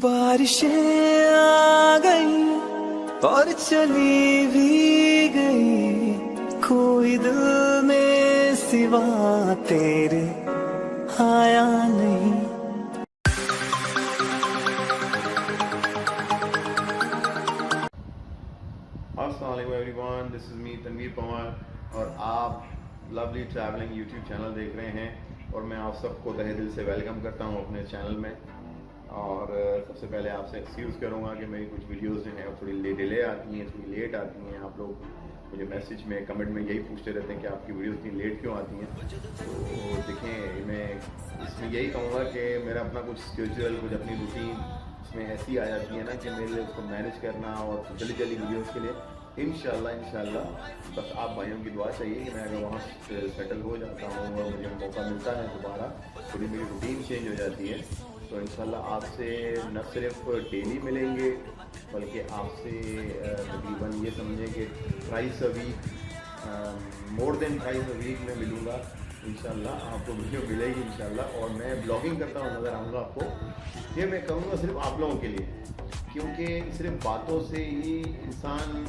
बारिशें आ गई और चली भी गई, कोई दिल में सिवा तेरे आया नहीं। अस्सलाम everyone, this is me Tanveer Panwar और आप लवली ट्रैवलिंग यूट्यूब चैनल देख रहे हैं और मैं आप सबको तहे दिल से वेलकम करता हूं अपने चैनल में। और सबसे पहले आपसे एक्सक्यूज़ करूंगा कि मेरी कुछ वीडियोस जो हैं वो थोड़ी डिले आती हैं, थोड़ी लेट आती हैं। आप लोग मुझे मैसेज में कमेंट में यही पूछते रहते हैं कि आपकी वीडियोस इतनी लेट क्यों आती हैं। तो देखें, मैं इसमें यही कहूँगा कि मेरा अपना कुछ स्केड्यूल, कुछ अपनी रूटीन इसमें ऐसी आ जाती है ना कि मेरे लिए उसको मैनेज करना और जल्दी जल्दी वीडियोज़ के लिए इंशाल्लाह बस आप भाइयों की दुआ चाहिए कि मैं अगर वहाँ सेटल हो जाता हूँ और मुझे मौका मिलता है दोबारा, थोड़ी मेरी रूटीन चेंज हो जाती है, तो इंशाल्लाह आपसे न सिर्फ डेली मिलेंगे बल्कि आपसे तकरीबन ये समझें कि thrice a week, more than thrice a week मैं मिलूँगा इंशाल्लाह। आपको वीडियो मिलेगी इंशाल्लाह। और मैं ब्लॉगिंग करता हुआ नज़र आऊँगा आपको। ये मैं कहूँगा सिर्फ आप लोगों के लिए, क्योंकि सिर्फ बातों से ही इंसान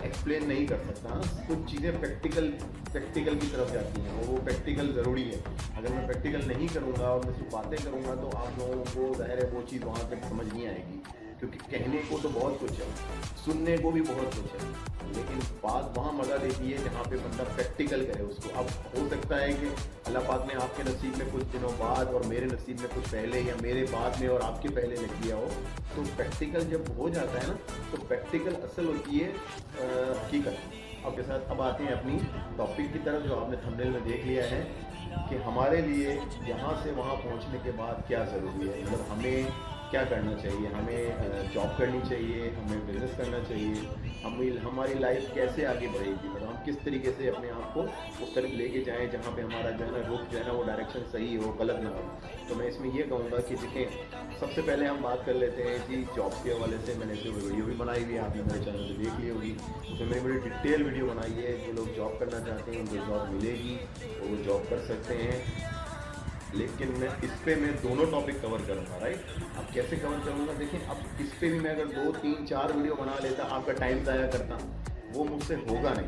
एक्सप्लेन नहीं कर सकता। कुछ चीज़ें प्रैक्टिकल की तरफ जाती हैं और वो प्रैक्टिकल ज़रूरी है। अगर मैं प्रैक्टिकल नहीं करूँगा और मैं सिर्फ बातें करूँगा तो आप लोगों को ज़ाहिर है वो चीज़ वहाँ तक समझ नहीं आएगी, क्योंकि कहने को तो बहुत कुछ है, सुनने को भी बहुत कुछ है, लेकिन बात वहाँ मज़ा देती है जहाँ पे बंदा प्रैक्टिकल करे उसको। अब हो सकता है कि अल्लाह पाक ने आपके नसीब में कुछ दिनों बाद और मेरे नसीब में कुछ पहले, या मेरे बाद में और आपके पहले लिख दिया हो, तो प्रैक्टिकल जब हो जाता है ना तो प्रैक्टिकल असल होती है हकीकत। आपके साथ अब आते हैं अपनी टॉपिक की तरफ, जो आपने थंबनेल में देख लिया है कि हमारे लिए यहाँ से वहाँ पहुँचने के बाद क्या ज़रूरी है। मतलब हमें क्या करना चाहिए, हमें जॉब करनी चाहिए, हमें बिजनेस करना चाहिए, हमारी लाइफ कैसे आगे बढ़ेगी, मतलब हम किस तरीके से अपने आप को उस तरफ लेके जाएं जहाँ पे हमारा जो है ना रुख जो है ना वो डायरेक्शन सही हो, गलत ना हो। तो मैं इसमें ये कहूँगा कि देखें, सबसे पहले हम बात कर लेते हैं कि जॉब के हवाले से। मैंने इसे वीडियो भी बनाई हुई है, आपने मेरे चैनल पर देख ली होगी। उसमें मैंने बड़ी डिटेल वीडियो बनाई है। जो लोग जॉब करना चाहते हैं उनको जॉब मिलेगी, वो जॉब कर सकते हैं। लेकिन मैं इस पे मैं दोनों टॉपिक कवर करूँगा, राइट। अब कैसे कवर करूँगा, देखिए, अब इस पे भी मैं अगर 2, 3, 4 वीडियो बना लेता, आपका टाइम ज़ाया करता, वो मुझसे होगा नहीं,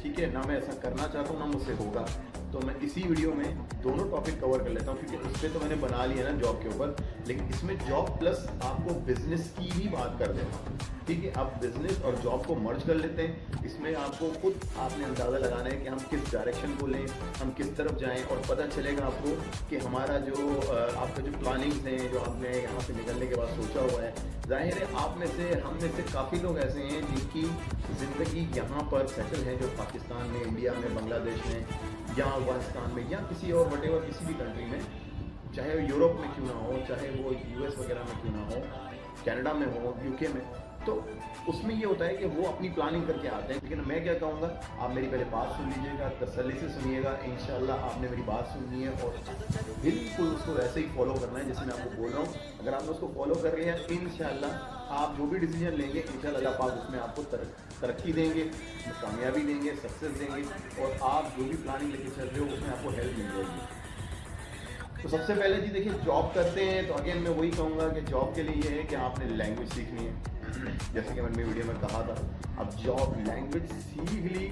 ठीक है ना। मैं ऐसा करना चाहता हूँ ना मुझसे होगा। तो मैं इसी वीडियो में दोनों टॉपिक कवर कर लेता हूँ, क्योंकि उस पर तो मैंने बना लिया ना जॉब के ऊपर, लेकिन इसमें जॉब प्लस आपको बिजनेस की भी बात कर देता हूँ, ठीक है। आप बिजनेस और जॉब को मर्ज कर लेते हैं। इसमें आपको खुद आपने अंदाज़ा लगाना है कि हम किस डायरेक्शन को लें, हम किस तरफ जाएं, और पता चलेगा आपको कि हमारा जो आपका जो प्लानिंग्स हैं, जो आपने यहाँ से निकलने के बाद सोचा हुआ है। जाहिर है आप में से, हम में से काफ़ी लोग ऐसे हैं जिनकी ज़िंदगी यहाँ पर सेटल है, जो पाकिस्तान में, इंडिया में, बांग्लादेश में, या अफगानिस्तान में, या किसी और वटेवर किसी भी कंट्री में, चाहे वो यूरोप में क्यों ना हो, चाहे वो यूएस वगैरह में क्यों ना हो, कनाडा में हो, यूके में। तो उसमें ये होता है कि वो अपनी प्लानिंग करके आते हैं। लेकिन मैं क्या कहूँगा, आप मेरी पहले बात सुन लीजिएगा, तसल्ली से सुनिएगा। इंशाल्लाह आपने मेरी बात सुननी है और बिल्कुल उसको वैसे ही फॉलो करना है जैसे मैं आपको बोल रहा हूँ। अगर आपने उसको फॉलो कर लिया, इंशाल्लाह आप जो भी डिसीजन लेंगे, इंशाल्लाह अल्लाह पाक उसमें आपको तरक्की देंगे, कामयाबी देंगे, सक्सेस देंगे, और आप जो भी प्लानिंग लेके चल रहे हो उसमें आपको हेल्प मिल जाएगी। तो सबसे पहले जी देखिए, जॉब करते हैं तो अगेन मैं वही कहूँगा कि जॉब के लिए ये है कि आपने लैंग्वेज सीखनी है। जैसे कि मैंने वीडियो में कहा था, अब जॉब लैंग्वेज सीख ली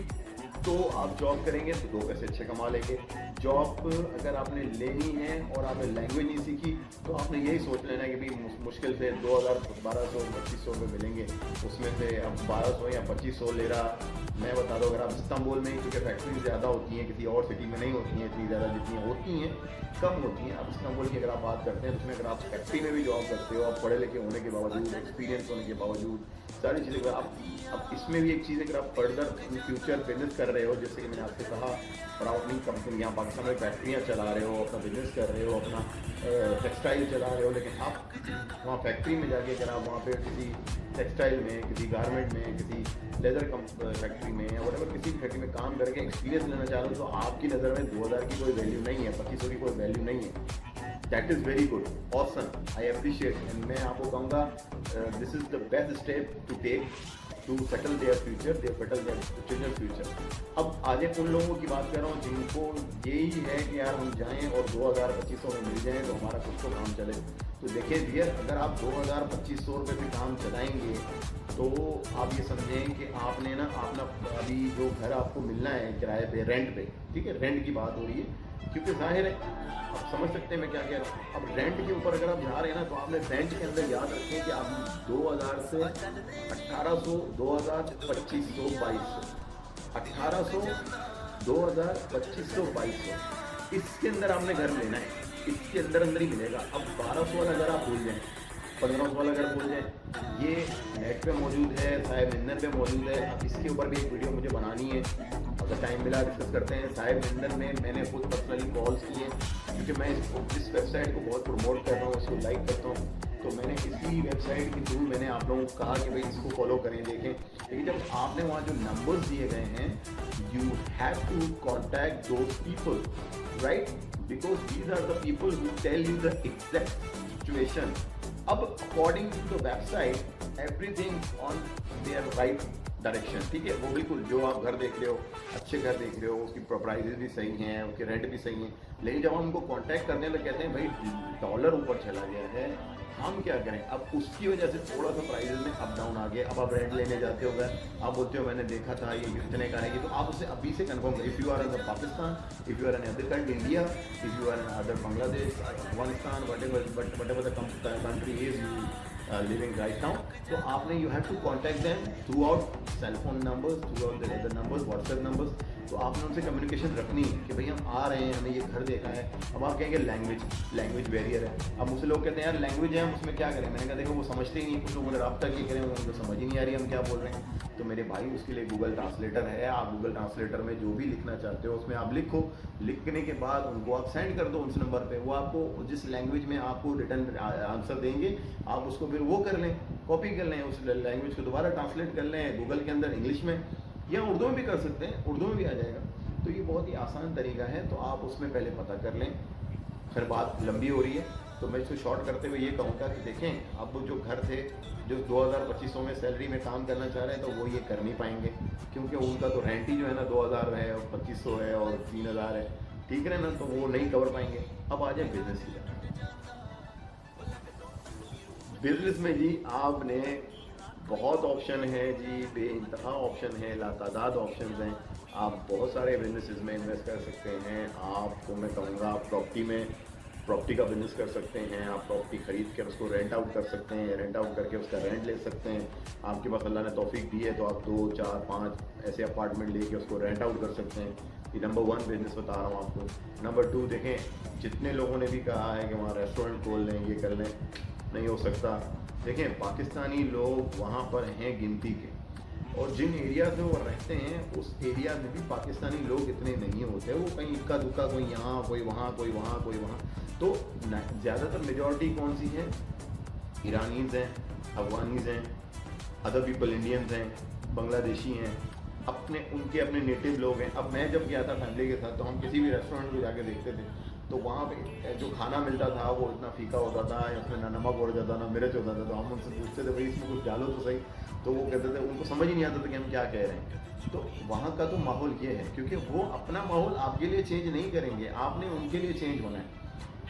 तो आप जॉब करेंगे तो 2 पैसे अच्छे कमा लेंगे। जॉब अगर आपने लेनी है और आपने लैंग्वेज नहीं सीखी तो आपने यही सोच लेना है कि भाई मुश्किल से 2000, 1200, 2500 रुपये मिलेंगे, उसमें से अब 1200 या 2500 ले रहा। मैं बता दूँ, अगर आप इस्तांबुल में, क्योंकि फैक्ट्री ज़्यादा होती हैं, किसी और सिटी में नहीं होती हैं इतनी ज़्यादा, जितनी होती हैं कम होती हैं। अब इस्तांबुल की अगर आप बात करते हैं तो उसमें अगर आप फैक्ट्री में भी जॉब करते हो, आप पढ़े लिखे होने के बावजूद, एक्सपीरियंस होने के बावजूद, सारी चीज़ें अगर आप, अब इसमें भी एक चीज़ है, अगर आप फर्दर इन फ्यूचर बिजनेस कर रहे हो, जैसे कि मैंने आपसे कहा, और आप अपनी कंपनी यहाँ पाकिस्तान में फैक्ट्रियाँ चला रहे हो, अपना बिजनेस कर रहे हो, अपना टेक्सटाइल चला रहे हो, लेकिन आप वहाँ फैक्ट्री में जाके अगर आप वहाँ पे किसी टेक्सटाइल में, किसी गारमेंट में, किसी लेदर फैक्ट्री में, या वटेवर किसी भी फैक्ट्री में काम करके एक्सपीरियंस लेना चाह रहे हो, तो आपकी नज़र में 2000 की कोई वैल्यू नहीं है, 2500 की कोई वैल्यू नहीं है। That is very good, awesome, I appreciate. And मैं आपको कहूँगा this is the best step to take to settle their future, they settle their children future. अब आगे उन लोगों की बात कर रहा हूँ जिनको यही है कि यार हम जाएं और 2000-2500 में मिल जाए तो हमारा कुछ तो काम चले। तो देखिए डियर, अगर आप 2000-2500 रुपये से काम चलाएंगे तो आप ये समझें कि आपने ना अपना अभी जो घर आपको मिलना है किराए पे, रेंट पे, ठीक है, रेंट की बात हो रही है, क्योंकि जाहिर है आप समझ सकते हैं मैं क्या कह रहा हूँ। अब रेंट के ऊपर अगर आप जा रहे हैं ना तो आपने रेंट के अंदर याद रखें कि आप 2000 से 1800, 2000, 2500, 2200, 1800, 2000, 2500, 2200, इसके अंदर आपने घर लेना है, इसके अंदर ही मिलेगा। अब 1200 वाला अगर आप भूल जाएं, 1500 वाला अगर भूल जाएं, ये नेट पे मौजूद है, साहिब मिन्नर पे मौजूद है। अब इसके ऊपर भी एक वीडियो मुझे बनानी है, अगर टाइम मिला डिस्कस करते हैं। साहिब मिन्नर में मैंने खुद पर्सनली कॉल्स किए, क्योंकि मैं इस वेबसाइट को बहुत प्रमोट कर रहा हूँ, इसको लाइक करता हूँ, तो मैंने इसी वेबसाइट के थ्रू मैंने आप लोगों को कहा कि भाई इसको फॉलो करें, देखें। लेकिन जब आपने वहाँ जो नंबर्स दिए गए हैं, you have to contact those people, right, because these are the people who tell you the exact situation. अब according to the website everything on there right direction, ठीक है, वो बिल्कुल जो आप घर देख रहे हो, अच्छे घर देख रहे हो, उसकी प्राइसेस भी सही हैं, उसके रेंट भी सही हैं। लेकिन जब हम उनको कांटेक्ट करने लगे कहते हैं भाई डॉलर ऊपर चला गया है, हम क्या करें। अब उसकी वजह से थोड़ा सा प्राइसेस में अप डाउन आ गया। अब आप रेंट लेने जाते हो घर, आप बोलते हो मैंने देखा था ये इतने का है, ये तो आप उसे अभी से कंफर्म करें। If you are in Pakistan, if you are in other country India, if you are in other Bangladesh, Afghanistan, whatever the country is living right now, तो आपने you have to contact them through out cell phone numbers, through out other numbers, WhatsApp numbers. तो आपने उनसे communication रखनी है कि भाई हम आ रहे हैं, हमें ये घर देखा है। अब आप कहेंगे लैंग्वेज बैरियर है। अब मुझसे लोग कहते हैं यार लैंग्वेज है, हम उसमें क्या करें। मैंने कहा देखो वो समझते ही नहीं, कुछ लोगों ने रब्ता किए करें, उनको समझ ही नहीं आ रही हम क्या बोल रहे हैं। तो मेरे भाई उसके लिए गूगल ट्रांसलेटर है, आप गूगल ट्रांसलेटर में जो भी लिखना चाहते हो उसमें आप लिखो, लिखने के बाद उनको आप सेंड कर दो उस नंबर पे, वो आपको जिस लैंग्वेज में आपको रिटर्न आंसर देंगे आप उसको फिर वो कर लें, कॉपी कर लें, उस लैंग्वेज को दोबारा ट्रांसलेट कर लें गूगल के अंदर इंग्लिश में, या उर्दू में भी कर सकते हैं, उर्दू में भी आ जाएगा। तो ये बहुत ही आसान तरीका है, तो आप उसमें पहले पता कर लें। फिर बात लंबी हो रही है तो मैं इसको शॉर्ट करते हुए ये कहूँगा कि देखें, अब जो घर थे जो 2000-2500 में सैलरी में काम करना चाह रहे हैं तो वो ये कर नहीं पाएंगे, क्योंकि उनका तो रेंट ही जो है ना 2000 है और 2500 है और 3000 है, ठीक है ना, तो वो नहीं कवर पाएंगे। अब आ जाए बिजनेस की तरफ। बिजनेस में जी आपने बहुत ऑप्शन है जी, बेइंतहा ऑप्शन है, लातादाद ऑप्शन हैं। आप बहुत सारे बिजनेसेस में इन्वेस्ट कर सकते हैं। आपको मैं कहूँगा आप प्रॉपर्टी का बिजनेस कर सकते हैं। आप प्रॉपर्टी खरीद कर उसको रेंट आउट कर सकते हैं, रेंट आउट करके उसका रेंट ले सकते हैं। आपके पास अल्लाह ने तौफीक दी है तो आप 2, 4, 5 ऐसे अपार्टमेंट लेके उसको रेंट आउट कर सकते हैं। ये नंबर 1 बिजनेस बता रहा हूँ आपको। नंबर 2 देखें, जितने लोगों ने भी कहा है कि वहाँ रेस्टोरेंट खोल लें, ये कर लें, नहीं हो सकता। देखें पाकिस्तानी लोग वहाँ पर हैं गिनती के, और जिन एरियाज में वो रहते हैं उस एरिया में भी पाकिस्तानी लोग इतने नहीं होते, वो कहीं इक्का दुक्का, कोई यहाँ कोई वहाँ, कोई वहाँ कोई वहाँ। तो ज़्यादातर मेजॉरिटी कौन सी है, ईरानीज़ हैं, अफगानीज़ हैं, अदर पीपल इंडियंस हैं, बांग्लादेशी हैं, उनके अपने नेटिव लोग हैं। अब मैं जब गया था फैमिली के साथ तो हम किसी भी रेस्टोरेंट में जाके देखते थे तो वहाँ पे जो खाना मिलता था वो इतना फीका होता था, या उसमें ना नमक हो जाता ना मिर्च होता था। तो हम उनसे पूछते थे भाई इसमें कुछ डालो तो सही, तो वो कहते थे, उनको समझ ही नहीं आता था कि हम क्या कह रहे हैं। तो वहाँ का तो माहौल ये है, क्योंकि वो अपना माहौल आपके लिए चेंज नहीं करेंगे, आपने उनके लिए चेंज होना है।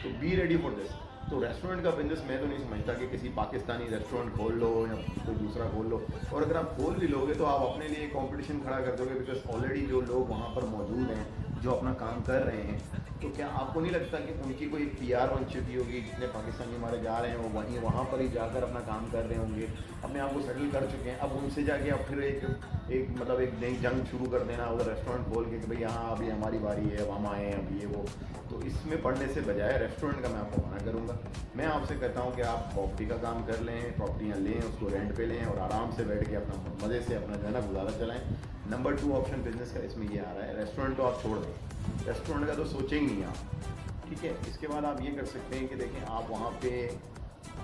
तो बी रेडी फॉर दिस। तो रेस्टोरेंट का बिजनेस मैं तो नहीं समझता कि किसी पाकिस्तानी रेस्टोरेंट खोल लो या कोई दूसरा खोल लो, और अगर आप खोल भी लोगे तो आप अपने लिए कंपटीशन खड़ा कर दोगे, बिकॉज ऑलरेडी जो लोग वहाँ पर मौजूद हैं जो अपना काम कर रहे हैं, तो क्या आपको नहीं लगता कि उनकी कोई PR बन चुकी होगी, जितने पाकिस्तानी हमारे जा रहे हैं वो वहाँ पर ही जाकर अपना काम कर रहे होंगे, अपने आप को सेटल कर चुके हैं। अब उनसे जाके अब फिर एक नई जंग शुरू कर देना उधर रेस्टोरेंट खोल के कि भाई यहाँ अभी हमारी बारी है, अब हम आए हैं, अब ये वो। तो इसमें पढ़ने से बजाय रेस्टोरेंट का मैं आपको मना करूँगा। मैं आपसे कहता हूँ कि आप प्रॉपर्टी का काम कर लें, प्रॉपर्टियाँ लें, उसको रेंट पे लें और आराम से बैठ के अपना मज़े से अपना जो है ना गुजारा चलाएँ। नंबर 2 ऑप्शन बिजनेस का इसमें ये आ रहा है, रेस्टोरेंट तो आप छोड़ दें, रेस्टोरेंट का तो सोचें ही नहीं आप, ठीक है। इसके बाद आप ये कर सकते हैं कि देखें आप वहाँ पे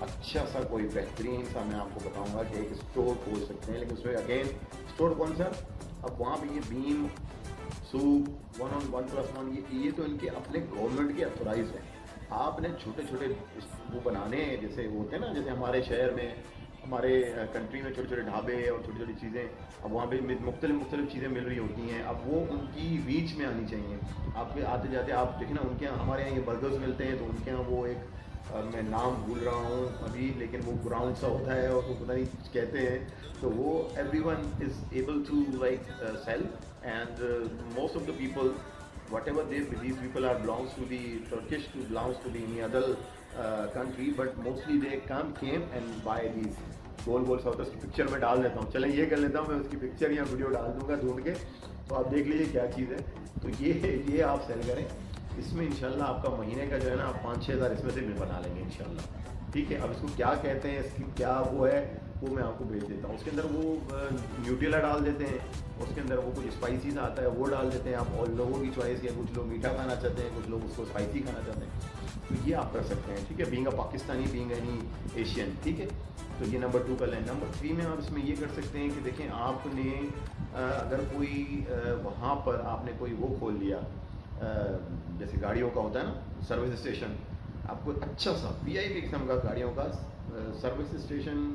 अच्छा सा कोई बेहतरीन सा मैं आपको बताऊँगा कि एक स्टोर खोल सकते हैं। लेकिन उसमें अगेन स्टोर कौन सा, अब वहाँ पे ये बीम सूप 1+1 ये तो इनके अपने गवर्नमेंट के अथोराइज हैं। आपने छोटे छोटे वो बनाने हैं, जैसे होते हैं ना, जैसे हमारे शहर में हमारे कंट्री में छोटे छोटे ढाबे और छोटी छोटी चीज़ें, अब वहाँ पे मुख्तलिफ चीज़ें मिल रही होती हैं, अब वो उनकी रीच में आनी चाहिए। आपके आते जाते आप देखें ना, उनके यहाँ, हमारे यहाँ ये बर्गर्स मिलते हैं तो उनके यहाँ वो एक मैं नाम भूल रहा हूँ अभी, लेकिन वो ग्राउंड सा होता है और वो पता नहीं कुछ कहते हैं, तो वो everyone is able to like cell, and most of the people whatever these people are belongs to the Turkish, to belongs to the any other country, but mostly they came and buy these गोल सा होता है। उसकी picture मैं डाल देता हूँ, चलें ये कर लेता हूँ, मैं उसकी पिक्चर या वीडियो डाल दूंगा ढूंढ के, तो आप देख लीजिए क्या चीज़ है। तो ये आप सेल करें, इसमें इंशाल्लाह आपका महीने का जो है ना, आप 5-6 हज़ार इसमें से भी बना लेंगे इंशाल्लाह। ठीक है, अब इसको क्या कहते हैं, इसकी क्या वो है, वो मैं आपको भेज देता हूँ। उसके अंदर वो न्यूट्रेला डाल देते हैं, उसके अंदर वो कुछ स्पाइसी सा आता है वो डाल देते हैं आप, और लोगों की चॉइस है, कुछ लोग मीठा खाना चाहते हैं, कुछ लोग उसको स्पाइसी खाना चाहते हैं, तो ये आप कर सकते हैं। ठीक है, being a Pakistani, being any Asian. ठीक है, तो ये नंबर 2 कर लें। नंबर 3 में आप इसमें ये कर सकते हैं कि देखें, आपने अगर कोई वहाँ पर आपने कोई वो खोल लिया, जैसे गाड़ियों का होता है ना सर्विस स्टेशन, आपको अच्छा सा VIP किस्म का गाड़ियों का सर्विस स्टेशन,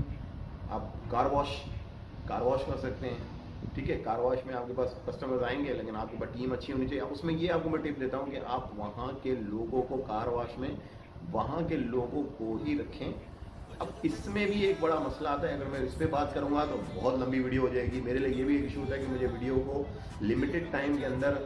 आप कार वॉश कर सकते हैं। ठीक है, कार वॉश में आपके पास कस्टमर्स आएंगे, लेकिन आपके पास टीम अच्छी होनी चाहिए। उसमें ये आपको मैं टिप देता हूँ कि आप वहाँ के लोगों को कार वॉश में वहाँ के लोगों को ही रखें। अब इसमें भी एक बड़ा मसला आता है, अगर मैं इस पर बात करूँगा तो बहुत लंबी वीडियो हो जाएगी। मेरे लिए ये भी एक इशू होता है कि मुझे वीडियो को लिमिटेड टाइम के अंदर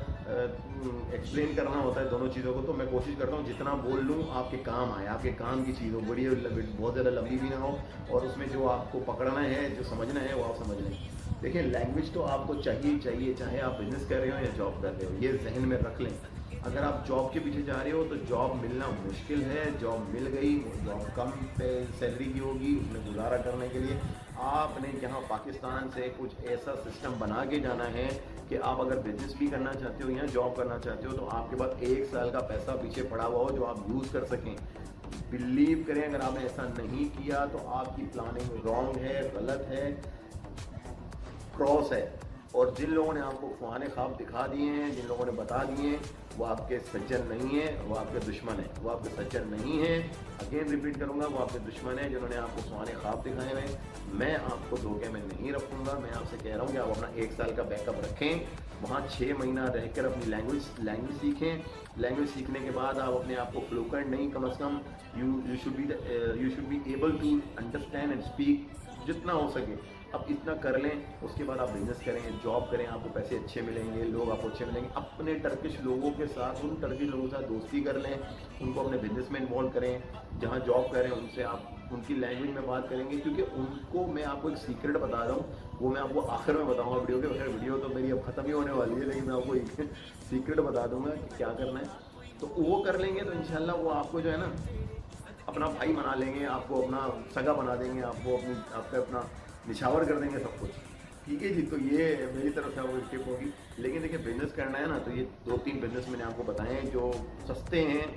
एक्सप्लेन करना होता है दोनों चीज़ों को, तो मैं कोशिश करता हूँ जितना बोल लूँ आपके काम आए, आपके काम की चीज़ हो, वीडियो बहुत ज़्यादा लंबी भी ना हो, और उसमें जो आपको पकड़ना है, जो समझना है, वो आप समझ लें। देखिए, लैंग्वेज तो आपको चाहिए, चाहे आप बिजनेस कर रहे हो या जॉब कर रहे हो, ये जहन में रख लें। अगर आप जॉब के पीछे जा रहे हो तो जॉब मिलना मुश्किल है, जॉब मिल गई, जॉब कम सैलरी की होगी, उसमें गुजारा करने के लिए आपने यहाँ पाकिस्तान से कुछ ऐसा सिस्टम बना के जाना है कि आप अगर बिजनेस भी करना चाहते हो या जॉब करना चाहते हो, तो आपके पास 1 साल का पैसा पीछे पड़ा हुआ हो जो आप यूज़ कर सकें। बिलीव करें, अगर आपने ऐसा नहीं किया तो आपकी प्लानिंग रॉन्ग है, गलत है, क्रॉस है। और जिन लोगों ने आपको ख्वाहाने ख्वाब दिखा दिए हैं, जिन लोगों ने बता दिए हैं, वो आपके सज्जन नहीं है, वो आपके दुश्मन है, वो आपके सज्जन नहीं है। अगेन रिपीट करूंगा, वो आपके दुश्मन है जिन्होंने आपको ख्वाहाने ख्वाब दिखाए हुए हैं। मैं आपको धोखे में नहीं रखूंगा। मैं आपसे कह रहा हूँ कि आप अपना 1 साल का बैकअप रखें, वहाँ 6 महीना रहकर अपनी लैंग्वेज सीखें। लैंग्वेज सीखने के बाद आप अपने आप को फ्लुएंट नहीं, कम अज़ कम you should be able to understand and speak जितना हो सके। अब इतना कर लें, उसके बाद आप बिजनेस करें, जॉब करें, आपको पैसे अच्छे मिलेंगे, लोग आपको अच्छे मिलेंगे। अपने टर्किश लोगों के साथ, उन टर्किश लोगों के साथ दोस्ती कर लें, उनको अपने बिजनेस में इन्वॉल्व करें। जहाँ जॉब करें उनसे आप उनकी लैंग्वेज में बात करेंगे, क्योंकि उनको मैं आपको एक सीक्रेट बता रहा हूँ, वो मैं आपको आखिर में बताऊँगा वीडियो के। वैसे वीडियो तो मेरी अब ख़त्म ही होने वाली है, लेकिन मैं आपको एक सीक्रेट बता दूँगा कि क्या करना है। तो वो कर लेंगे तो इंशाल्लाह वो आपको जो है ना अपना भाई बना लेंगे, आपको अपना सगा बना देंगे, आपको अपना निछावर कर देंगे सब कुछ। ठीक है जी, तो ये मेरी तरफ से आपको टिप होगी। लेकिन देखिए, बिजनेस करना है ना, तो ये 2-3 बिजनेस मैंने आपको बताए हैं जो सस्ते हैं,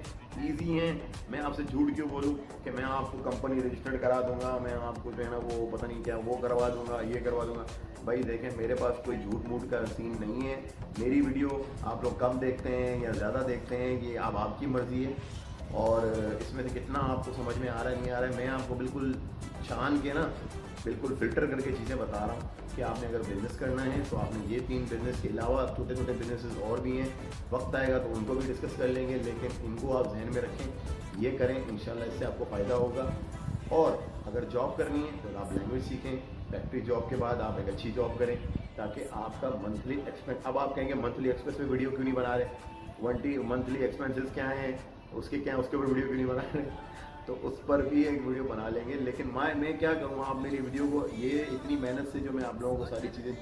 इजी हैं। मैं आपसे झूठ क्यों बोलूँ कि मैं आपको कंपनी रजिस्टर्ड करा दूंगा, मैं आपको जो है ना वो पता नहीं क्या वो करवा दूंगा, ये करवा दूंगा। भाई देखें, मेरे पास कोई झूठ मूठ का सीन नहीं है। मेरी वीडियो आप लोग कम देखते हैं या ज़्यादा देखते हैं, ये अब आपकी मर्ज़ी है। और इसमें से कितना आपको समझ में आ रहा है नहीं आ रहा है, मैं आपको बिल्कुल छान के ना बिल्कुल फ़िल्टर करके चीज़ें बता रहा हूँ कि आपने अगर बिज़नेस करना है तो आपने ये 3 बिज़नेस के अलावा छोटे छोटे बिजनेसेस और भी हैं, वक्त आएगा तो उनको भी डिस्कस कर लेंगे, लेकिन इनको आप जहन में रखें, ये करें, इंशाल्लाह इससे आपको फ़ायदा होगा। और अगर जॉब करनी है तो आप लैंग्वेज सीखें, फैक्ट्री जॉब के बाद आप एक अच्छी जॉब करें, ताकि आपका मंथली एक्सपेंस, अब आप कहेंगे मंथली एक्सपेंस में वीडियो क्यों नहीं बना रहे, मंथली एक्सपेंसेस क्या हैं, उसके ऊपर वीडियो क्यों नहीं बना रहे, तो उस पर भी एक वीडियो बना लेंगे। लेकिन मैं क्या करूँ, आप मेरी वीडियो को, ये इतनी मेहनत से जो मैं आप लोगों को सारी चीज़ें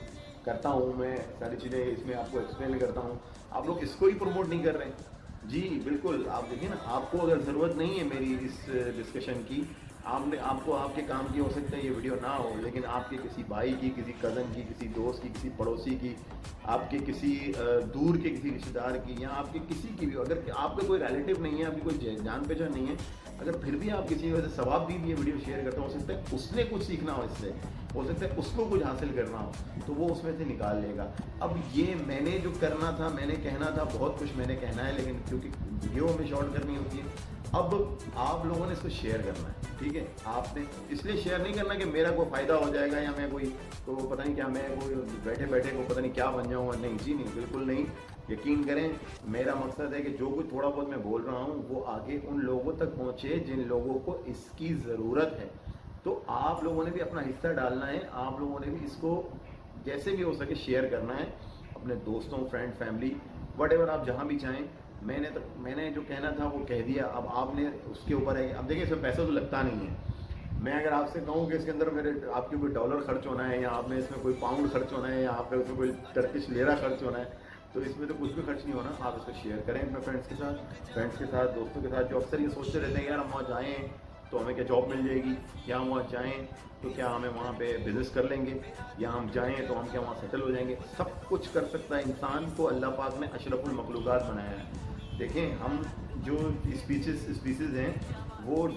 करता हूँ, मैं सारी चीज़ें इसमें आपको एक्सप्लेन करता हूँ, आप लोग इसको ही प्रमोट नहीं कर रहे हैं। जी बिल्कुल, आप देखिए ना, आपको अगर ज़रूरत नहीं है मेरी इस डिस्कशन की, आपको आपके काम की हो सकता है ये वीडियो ना हो, लेकिन आपके किसी भाई की, किसी कज़न की, किसी दोस्त की, किसी पड़ोसी की, आपके किसी दूर के किसी रिश्तेदार की, या आपके किसी की भी, अगर आपका कोई रिलेटिव नहीं है, आपकी कोई जान पहचान नहीं है, अगर फिर भी आप किसी वजह से सवाब भी ये वीडियो शेयर करते हो सकता है उसने कुछ सीखना हो इससे, हो सकता है उसको कुछ हासिल करना हो, तो वो उसमें से निकाल लेगा। अब ये मैंने जो करना था, मैंने कहना था, बहुत कुछ मैंने कहना है, लेकिन क्योंकि वीडियो में शॉर्ट करनी होती है, अब आप लोगों ने इसको शेयर करना है, ठीक है। आपने इसलिए शेयर नहीं करना कि मेरा कोई फ़ायदा हो जाएगा या मैं कोई तो पता नहीं क्या, मैं कोई बैठे बैठे को पता नहीं क्या बन जाऊँगा। नहीं जी नहीं, बिल्कुल नहीं। यकीन करें, मेरा मकसद है कि जो कुछ थोड़ा बहुत मैं बोल रहा हूँ वो आगे उन लोगों तक पहुँचे जिन लोगों को इसकी ज़रूरत है। तो आप लोगों ने भी अपना हिस्सा डालना है, आप लोगों ने भी इसको जैसे भी हो सके शेयर करना है अपने दोस्तों, फ्रेंड, फैमिली, व्हाटएवर आप जहाँ भी चाहें। मैंने जो कहना था वो कह दिया, अब आपने उसके ऊपर है। अब देखिए, इसमें पैसा तो लगता नहीं है। मैं अगर आपसे कहूँ कि इसके अंदर मेरे आपके कोई डॉलर खर्च होना है या आप में इसमें कोई पाउंड खर्च होना है या आप में उसमें कोई टर्किश लेरा खर्च होना है, तो इसमें तो कुछ भी खर्च नहीं होना। आप इसको शेयर करें अपने फ्रेंड्स के साथ, दोस्तों के साथ, जो अक्सर ये सोचते रहते हैं यार हम वहाँ जाएँ तो हमें क्या जॉब मिल जाएगी, या हम वहाँ जाएँ तो क्या हमें वहाँ पे बिज़नेस कर लेंगे, या हम जाएँ तो हम क्या वहाँ सेटल हो जाएंगे। सब कुछ कर सकता है इंसान को अल्लाह पाक ने अशरफुल मखलूक़ात बनाया है। देखें, हम जो स्पीसीज़ हैं वो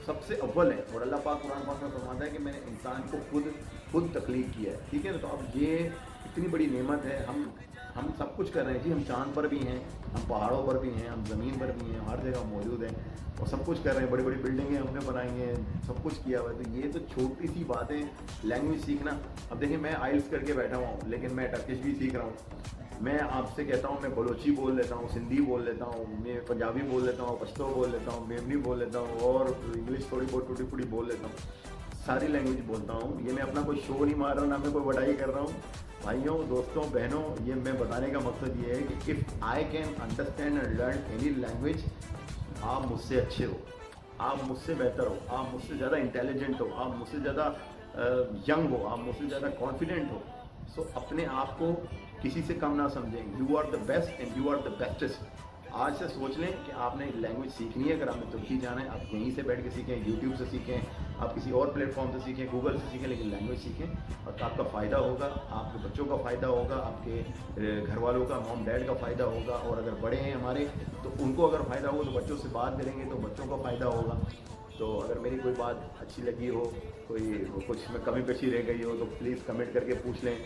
सबसे अव्वल है, और अल्लाह पाक कुरान पाक में फरमाता है कि मैंने इंसान को खुद तख्लीक किया है, ठीक है। तो अब ये इतनी बड़ी नेमत है, हम सब कुछ कर रहे हैं जी। हम चांद पर भी हैं, हम पहाड़ों पर भी हैं, हम ज़मीन पर भी हैं, हर जगह मौजूद हैं और सब कुछ कर रहे हैं। बड़ी बड़ी बिल्डिंगें हमने बनाई हैं, सब कुछ किया हुआ है। तो ये तो छोटी सी बात है, लैंग्वेज सीखना। अब देखिए, मैं आइल्स करके बैठा हुआ हूँ, लेकिन मैं टर्किश भी सीख रहा हूँ। मैं आपसे कहता हूँ, मैं बलोची बोल लेता हूँ, सिंधी बोल लेता हूँ, मैं पंजाबी बोल लेता हूँ, पश्तो बोल लेता हूँ, मेमनी बोल लेता हूँ और इंग्लिश थोड़ी बहुत टूटी फूटी बोल लेता हूँ। सारी लैंग्वेज बोलता हूँ। ये मैं अपना कोई शो नहीं मार रहा हूँ, ना मैं कोई बड़ाई कर रहा हूँ। भाइयों, दोस्तों, बहनों, ये मैं बताने का मकसद ये है कि if I can understand and learn any language, आप मुझसे अच्छे हो, आप मुझसे बेहतर हो, आप मुझसे ज़्यादा इंटेलिजेंट हो, आप मुझसे ज़्यादा यंग हो, आप मुझसे ज़्यादा कॉन्फिडेंट हो। सो अपने आप को किसी से कम ना समझें। You are the best and you are the bestest. आज से सोच लें कि आपने लैंग्वेज सीखनी है। अगर आपने तुर्की जाना है, आप यहीं से बैठ के सीखें, यूट्यूब से सीखें, आप किसी और प्लेटफॉर्म से सीखें, गूगल से सीखें, लेकिन लैंग्वेज सीखें और तो आपका फ़ायदा होगा, आपके बच्चों का फ़ायदा होगा, आपके घर वालों का, मॉम डैड का फ़ायदा होगा। और अगर बड़े हैं हमारे तो उनको अगर फ़ायदा हो, तो बच्चों से बात करेंगे तो बच्चों का फ़ायदा होगा। तो अगर मेरी कोई बात अच्छी लगी हो, कोई कुछ में कमी पेशी रह गई हो, तो प्लीज़ कमेंट करके पूछ लें।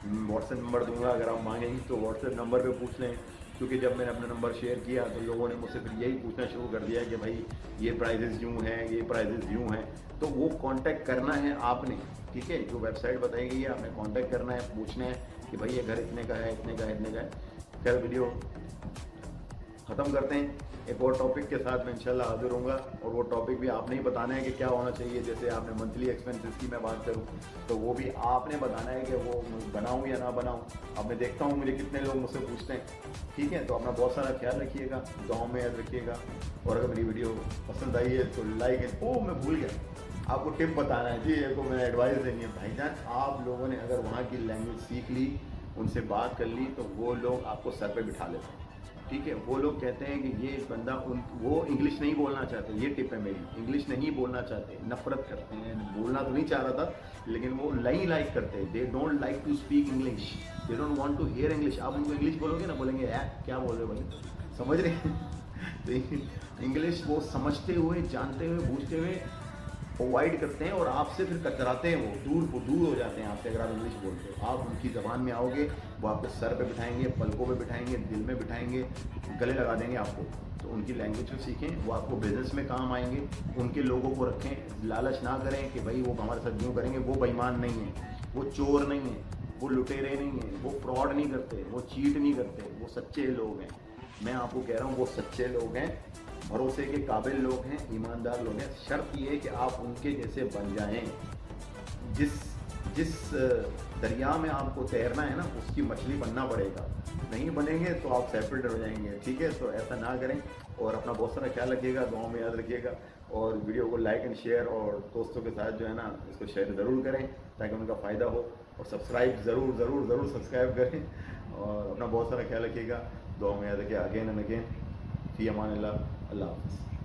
व्हाट्सएप नंबर दूंगा, अगर आप मांगेंगे तो व्हाट्सएप नंबर पे पूछ लें। क्योंकि जब मैंने अपना नंबर शेयर किया तो लोगों ने मुझसे फिर यही पूछना शुरू कर दिया कि भाई ये प्राइजेज़ यूँ हैं, ये प्राइजेज़ यूँ हैं। तो वो कांटेक्ट करना है आपने, ठीक है। जो वेबसाइट बताई गई है आपने कांटेक्ट करना है, पूछना है कि भाई ये घर इतने का है, इतने का है, इतने का है। खैर, वीडियो ख़त्म करते हैं। एक और टॉपिक के साथ मैं इंशाल्लाह हाजिर होऊंगा, और वो टॉपिक भी आपने ही बताना है कि क्या होना चाहिए। जैसे आपने मंथली एक्सपेंसेस की मैं बात करूं तो वो भी आपने बताना है कि वो बनाऊं या ना बनाऊं। अब मैं देखता हूं मुझे कितने लोग मुझसे पूछते हैं, ठीक है। तो अपना बहुत सारा ख्याल रखिएगा, दुआओं में याद रखिएगा। और अगर मेरी वीडियो पसंद आई है तो लाइक। ओ, मैं भूल गया, आपको टिप बताना है जी, एक मैंने एडवाइस देनी है। भाईजान, आप लोगों ने अगर वहाँ की लैंग्वेज सीख ली, उनसे बात कर ली, तो वो लोग आपको सर पे बिठा लेते हैं, ठीक है। वो लोग कहते हैं कि ये बंदा वो इंग्लिश नहीं बोलना चाहते। ये टिप है मेरी, इंग्लिश नहीं बोलना चाहते, नफरत करते हैं। बोलना तो नहीं चाह रहा था, लेकिन वो नहीं लाइक करते हैं। They don't like to speak English, they don't want to hear English. आप उनको इंग्लिश बोलोगे ना, बोलेंगे क्या बोल रहे हो भाई, समझ रहे हैं। तो इंग्लिश वो समझते हुए, जानते हुए, बूझते हुए अवॉइड करते हैं और आपसे फिर कतराते हैं। वो दूर हो जाते हैं आपसे अगर आप इंग्लिश बोलते हो। आप उनकी ज़बान में आओगे, वो आपको सर पे बिठाएंगे, पलकों पे बिठाएंगे, दिल में बिठाएंगे, गले लगा देंगे आपको। तो उनकी लैंग्वेज को सीखें, वो आपको बिजनेस में काम आएंगे। उनके लोगों को रखें, लालच ना करें कि भाई वो हमारे साथ यूँ करेंगे। वो बेईमान नहीं है, वो चोर नहीं है, वो लुटेरे नहीं है, वो फ्रॉड नहीं करते, वो चीट नहीं करते, वो सच्चे लोग हैं। मैं आपको कह रहा हूँ वो सच्चे लोग हैं, भरोसे के काबिल लोग हैं, ईमानदार लोग हैं। शर्त ये है कि आप उनके जैसे बन जाएं। जिस दरिया में आपको तैरना है ना, उसकी मछली बनना पड़ेगा। नहीं बनेंगे तो आप सेपरेट हो जाएंगे, ठीक है। तो ऐसा ना करें और अपना बहुत सारा ख्याल रखिएगा, दुआओं में याद रखिएगा। और वीडियो को लाइक एंड शेयर और दोस्तों के साथ जो है ना, इसको शेयर ज़रूर करें ताकि उनका फ़ायदा हो। और सब्सक्राइब ज़रूर सब्सक्राइब करें। और अपना बहुत सारा ख्याल रखिएगा, दुआओं में याद रखिए। अगेन एंड अगेन, फ़ी अमान अल्लाह, अल्लाह हाफ़िज़।